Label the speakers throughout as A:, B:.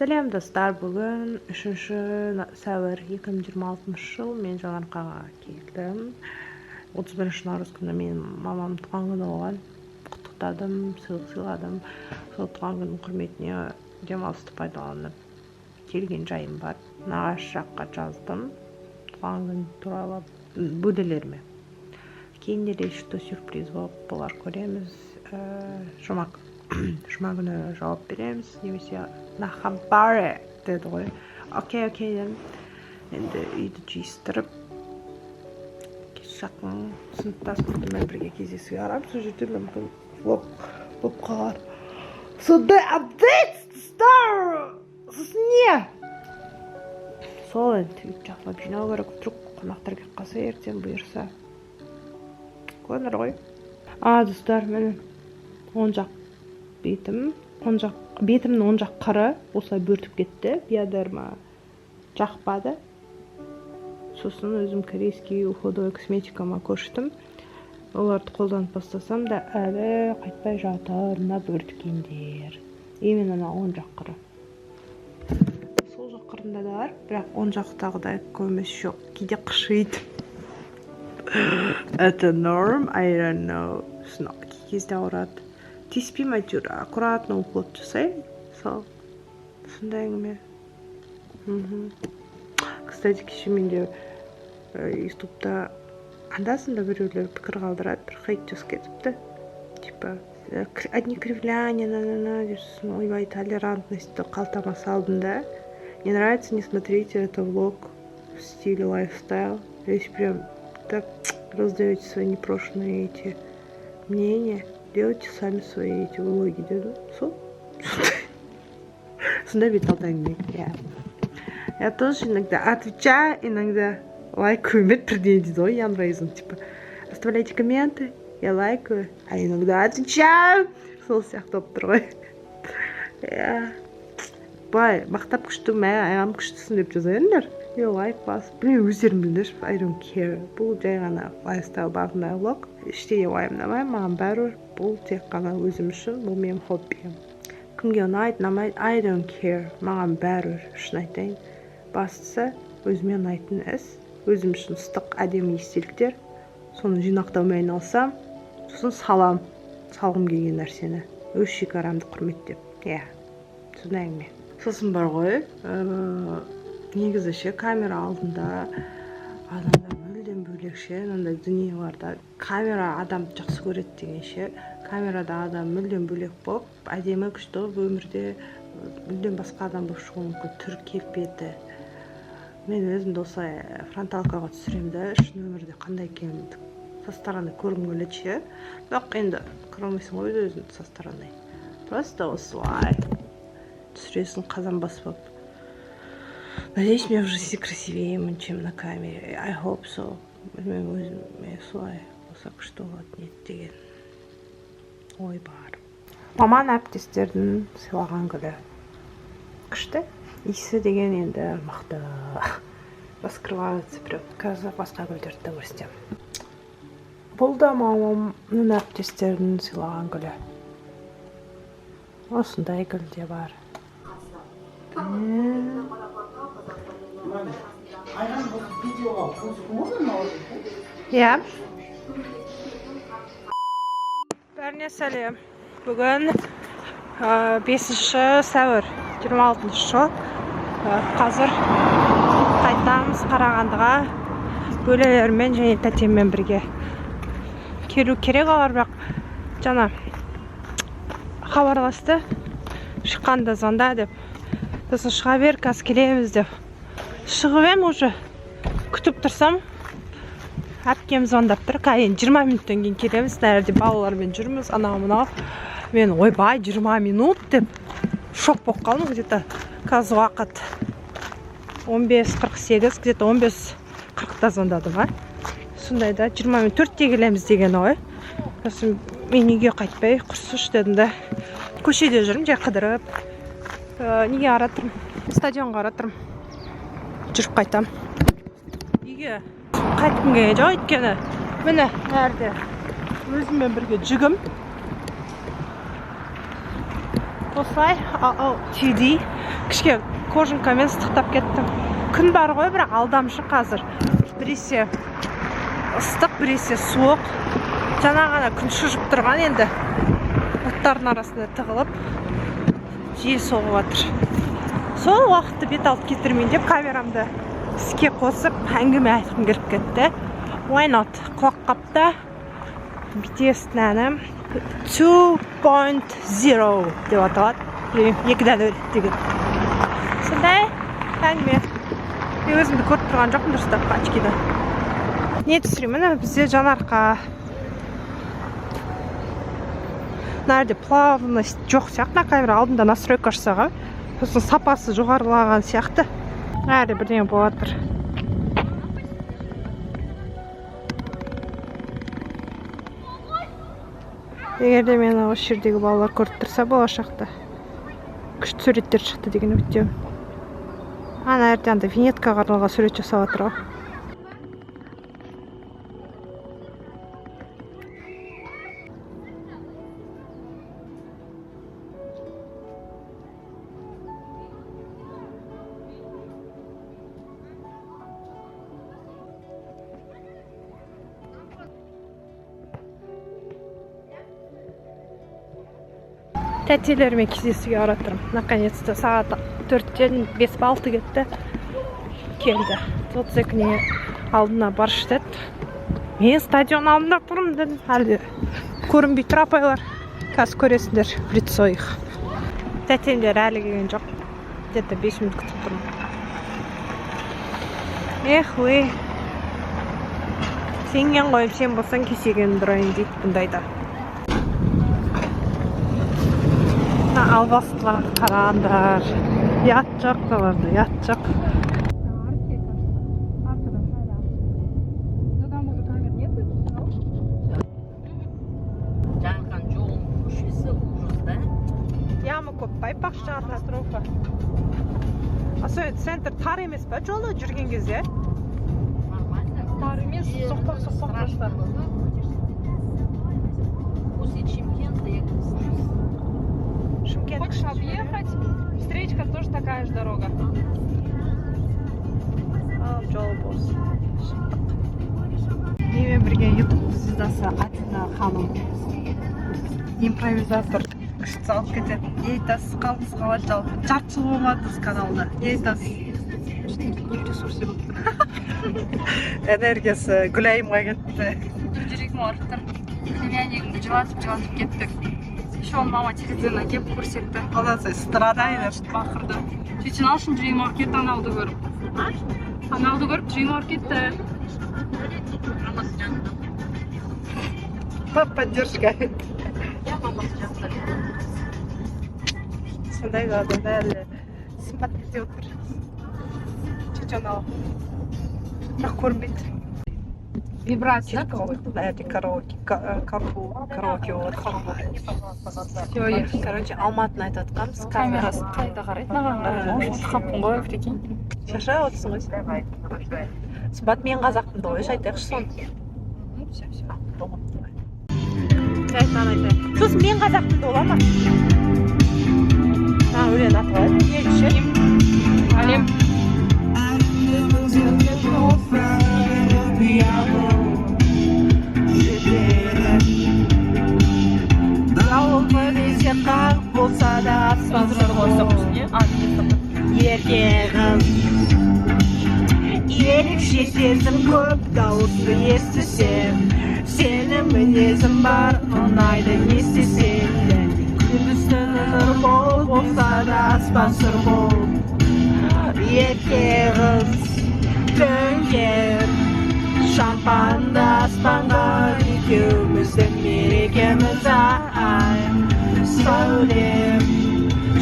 A: Сәлем достар, бүгін 3 сәуір 2026 жыл мен Жаңарқаға келдім. 31 наурыз күні мен мамам туған күні болған. Құттықтадым, сыйлық сыйладым. Сол туған күннің құрметіне демалысты пайдаланып келген жайым бар. Нағашы жаққа жаздым. Туған күн туралы бөлелеріме. Кейіннен что сюрприз болар көреміз. Жұма күні жауап береміз, немесе нахабаре деді ғой. Окей дедім. Енді үйді жиыстырып, жақын сыныптас күндімен бірге кездесуге арамыз. Сол жерде мүмкін влог болып қалар. Сондай апдейт достар! Сосын не? Сол енді үйді жақлап жинау керек. Вдруг қонақтар келіп қалса ертең бұйырса. Көрінер ғой. Достар, мені оң жақ бетімнің оң жақ қыры осылай бөртіп кетті. Биодерма жақпады. Сосын өзім корейский уходовый косметикама көштім. Оларды қолданып бастасам да әлі қайтпай жатыр. Мына бөрткендер. Именно оң жақ қыры. Сол жақ қырында да бар, бірақ оң жақтағыдай көмес жоқ. Кейде қышиды. Это норм, I don't know. Кезде ауырады. Тиіспеймін әйтеуір, аккуратно уход жасаймын. Сол. Сондай әңгіме. Кстати, кеше менде ютубта анда-санда біреулер пікір қалдырады, бір хейт жазып кетіпті. Типа, одни кривляния, на-на-на, ойбай, толерантностьті қалтама салдым да. Не нравится, не смотрите, это влог в стиле лайфстайл. Здесь прям так раздаете свои непрошенные эти мнения. Делайте сами свои эти влоги, деду. Сондай бет алдаңды. Я тоже иногда отвечаю, иногда лайкаю. Бірдей дейді ғой, янрайзм. Типа, оставляйте комменты, я лайкаю, а иногда отвечаю. Сол сияқты болып тұр ғой. Бай, мақтап күшті, ағам күштісін деп жазайындар. Лайк басып, біле өздерім білдірші, I don't care. Бұл жай ғана лайфстайл бағындай влог. Іштеге уайымдамаймын, маған бәрібір. Бұл тек қана өзім үшін, бұл менің хоббиім. Кімге ұнайды, ұнамайды, I don't care. Маған бәрібір, шын айтайын. Бастысы өзіме ұнайтын іс, өзім үшін ыстық әдемі естеліктер. Соны жинақтаумен айналсам, сосын салғым келген нәрсені. Өз шекарамды құрметтеп. Сондай әңгіме. Сосын бар ғой, негізі ше камера алдында адамдар мүлдем бөлекше, мынандай дүниелерде камера адам жақсы көреді деген ше, камерада адам мүлдем бөлек болып, әдемі күшті өмірде мүлдем басқа адам болып шығуы мүмкін, түр келбеті. Мен өзімді осылай фронталкаға түсіремді, шын өмірде қандай екенімді со стороны көргім келеді ше. Бірақ енді көремейсің ғой өзіңді со стороны. Просто осылай түсіресің қазан басып. Надеюсь, я в жизни красивее, чем на камере. I hope so. Мен солай болса күшті болады деген ой бар. Маман әптестердің сыйлаған гүлі күшті. Иісі деген енді мықты. Раскрывается прям. Қазір басқа гүлдерді де көрсетем. Бұл да мамамның әптестердің сыйлаған гүлі. Осындай гүл де бар. Я. Бәріне сәлем. Бүгін 5 сәуір 26 жыл. Қазір қайтамыз Қарағандыға бөлелермен және тәтеммен бірге келу керек олар, бірақ жаңа хабарласты. Шыққанда звонда деп. Сосын шыға бер, қазір келеміз деп. Шығып ем уже күтіп тұрсам, әпкем звондап тұр. Кейін 20 минуттан кейін келеміз. Нәрде балалармен жүрміз, анау-мынау. Мен ойбай 20 минут деп шок болып қалдым. Где-то қазір уақыт 15:48, где-то 15:40-та звондадым. Сондайда 20 минут 4-те келеміз деген ғой. Сосын мен үйге қайтпай құрсыш дедім да. Көшеде жүрмін, жай қыдырып. Неге аратырмын? Стадионға аратырмын. Жүріп қайтам. Үйге қайтқым келген жоқ, өйткені міне нәрде өзіммен бірге жүгім. осылай түйдей кішке кожанкамен ыстықтап кеттім. Күн бар ғой, бірақ алдамшы қазір. Біресе ыстық, біресе суық. Жаңа ғана күн шыжып тұрған, енді бұлттардың арасында тығылып жел соғып жатыр. Сол уақытты бет алып кетірмейін деп камерамды іске қосып әңгіме айтқым келіп кетті. Why not? Құлақ қапта BTS-тің әні 2.0 деп аталады. 2-ден өліп деген. Сондай әңгіме. Мен өзімді көріп тұрған жоқпын дұрыстап пачкиді. Не түсіремін? Бізде Жанарқа нәрде плавность жоқ сияқты, камера алдында настройка жасаған. Сосын сапасы жоғарылаған сияқты. Әрі бірден болады. Егерде мені осы жердегі балалар көріп тұрса, болашақта күшті суреттер шықты деген үміттемін. Ана әрде винеткаға арналған сурет жасап жатыр ғой. Тәтелеріме кездесуге қарап тұрмын. Наконец-то сағат 4-тен 5-6 кетті. Келді. 32-не алдына барыш деді. Мен стадион алдында тұрмын дедім. Әлде көрінбей тұр апайлар. Қазір көресіңдер в лицо их. Тәтелер әлі келген жоқ. Где-то 5 минут күтіп тұрмын. Эх, өй. Сенген қойып, сен болсаң кесеген дұрайын дейді бұндайда. Албастыларды қарағандар. Ят жоқ қаларды, ят жоқ.
B: Жаңған жолың көшесі ужас, да?
A: Ямы көп, байпақ жағына тропа. Особенно центр тар емес па жолы жүрген кезде? Тар емес, соқпақ жастар.
B: После Чимкента я
C: Хочешь объехать? Встречка тоже такая же дорога.
A: Жол болсын. Менімен бірге YouTube звездасы Атина ханым. Импровизатор күшті салып кетеді. Не айтасыз, қалыңыз қалай жалпы? Жарты жыл болмадыңыз каналда. Не айтасыз?
C: Ресурсы болды.
A: Энергиясы Гүлайымға кетті.
C: Жүрегім ауырып тұр. Племяннигімді жылатып кеттік. Еще он мама телевизорын әкеп көрсетті.
A: Қалай страдайын.
C: Бақырды. Сөйтсен алшын жүрегім ауырып кетті, аналды көріп. Аналды көріп жүрегім ауырып кетті.
A: Поддержка. Сондай адамда әлі сымбат кете отыр. Чеченал. Бірақ көрінбейді.
C: Вибрация какой-то.
A: Бәрі караоке болады.
C: Все,
A: Короче, Алматыны айтып жатқанбыз.
C: камерасы қайда қарайды маған. Қапын ғой, прикинь.
A: Шаша отырсың ғой. Сымбат мен қазақпын ғой, айтайықшы соны.
C: Все.
A: Айтайын. Сосын мен қазақпын ола ма? Өлең атылады. Екші.
C: Әлем.
A: Қағып болса да аспан еркегім ерекше сезім көп дауысты естісем сені мінезім бар ұнайды не істесем күндіз түні нұр болса да аспан сұр бол еркегім төнген шампанды аспанға екеуміздің мерекеміз ай сәулем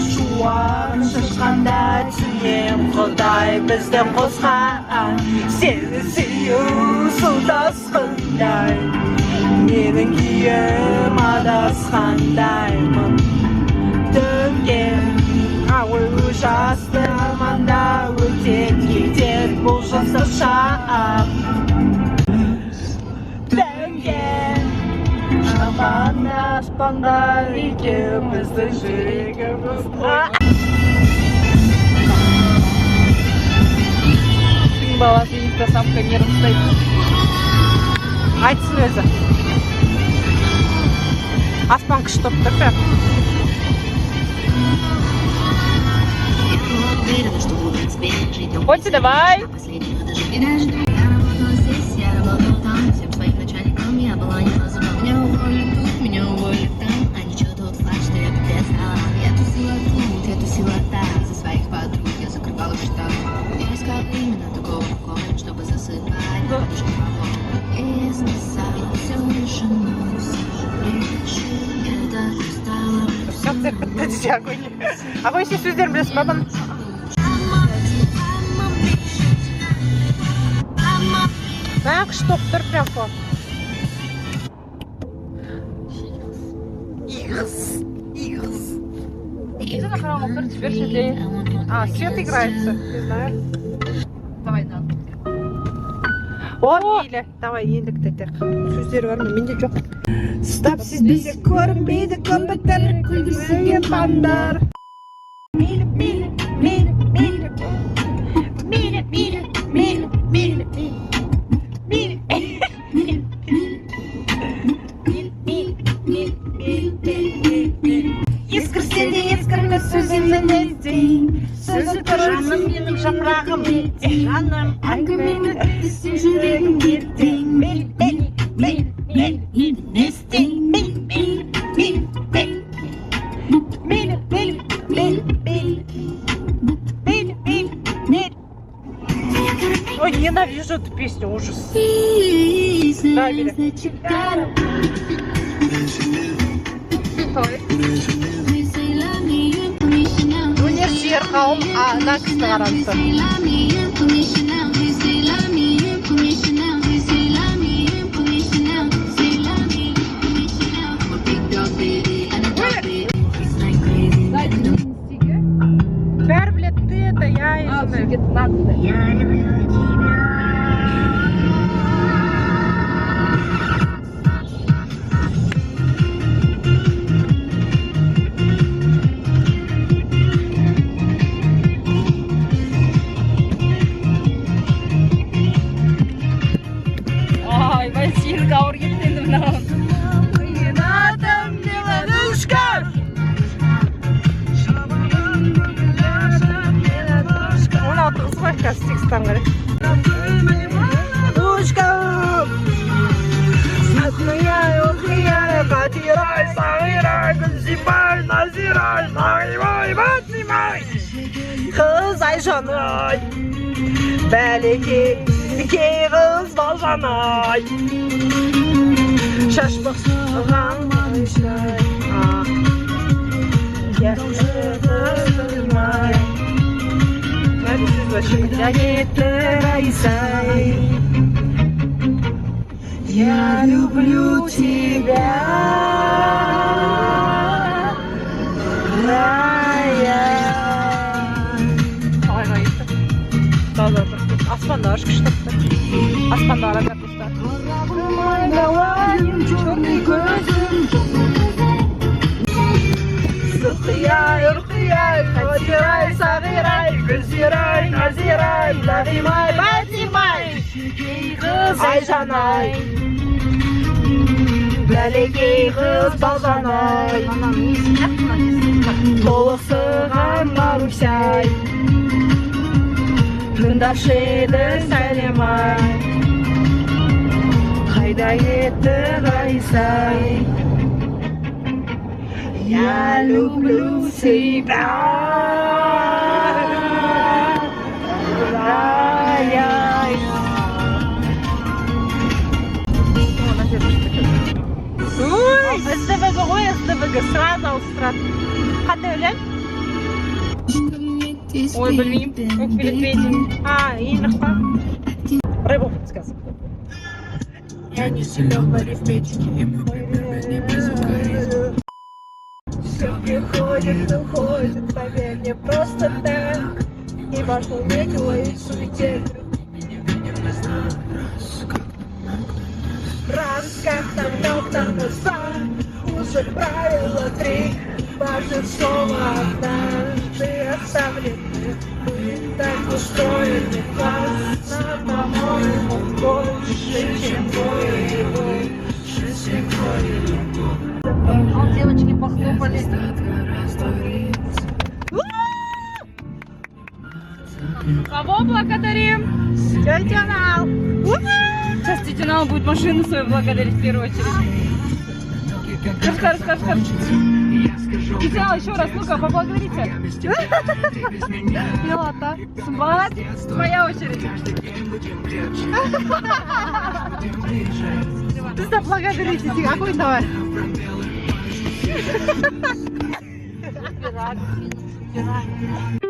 A: шуағын шашқанда түсінем құдай бізді қосқан сені сүю су тасқындай менің күйім адасқандаймын төнген ауыл жасты арманда өтеді кетеді бұл жастық шақ төнген Аспанда екеуміздің жүрегіміз. Баласы инстасамка не ұстайды. Айтсын өзі. Аспан күшті тұр прям. Хоть давай.
D: Я работала там, всем своим начальникам я была не называла. Меня уволили тут, меня уволили там. А ничего тот факт, что я подписала. Я тусила тут, я тусила так. За своих подруг я закрывала штаб. Я искала именно такого покоя, чтобы засыпать на подушке голову. И я спасаю все решено, все прекращу. Я так устала.
A: Все, подожди, огонь. Огонь все сөздерін білесің ба бұның? Так, что тұр прям по. Игс.
C: Иди на хромокар, теперь сидей.
A: А, свет играется, не знаю.
C: Давай, да.
A: О, Миля, давай, ендікті тек. Сөздері бар ма? Менде жоқ. Стап сезбесе көрінбейді көмбеттер, күлгісіге бандар. Миля. Ескірсе де ескірмес сөзімнің іздейін. Сөзі жаным менің жапырағым, жаным әңгімені өттісің жүрегім ертең. Мен Ой, ненавижу эту песню, ужас. Да, Миля. Ну не зеркалом, а на старанце. Бәрі білетті, это я и
C: Я люблю тебя. Ой, Василька, ауыр кетті енді мынау.
A: Кажется, текстан говорит. Душка, смутная, потирай, сагирай, гүлзибай, назирай, нагибай, батимай. Kız Ayşanay, belki iki kız baljanay. Şaşmışsın manışay, yaşlıdırmay. Я люблю тебя, Аспандар күшті. Аспандар күшті. Сықияй, ұрқияй, қатирай, сағирай, гүлзирай, назирай, нағимай, батимай, қыз Айжанай, бәлекей қыз балжанай, толықсыған Марусяй, тыңдашы еді сәлемай, қайда кетті Ғайсай. Я люблю себя. Ой, СДВГ, ой, СДВГ, сразу Аустрат. Қандай өлең? Ой, білмеймін, өкпелетпейді. Еңлік па? Рыбу подсказывай.
E: Я не силен в арифметике, и мы примерно без укоризны.
A: Все приходит, уходит, поверь мне, просто так. И важно уметь уловить суете. Раз как-то вдох назад, уже правило 3. Важно слово однажды оставлены. Мы так устроены классно, по-моему, больше, чем твой любовь.
B: Вот девочки похлопали.
C: Кого благодарим?
A: Тетя Нал!
C: Сейчас тетя Нала будет машину свою благодарить в первую очередь. Расскажи. Тетя Нала, еще раз, ну-ка, поблагодарите.
A: Пилота.
C: Молодец, твоя очередь.
A: Ты заблагодарите, какой давай?
B: Пирог.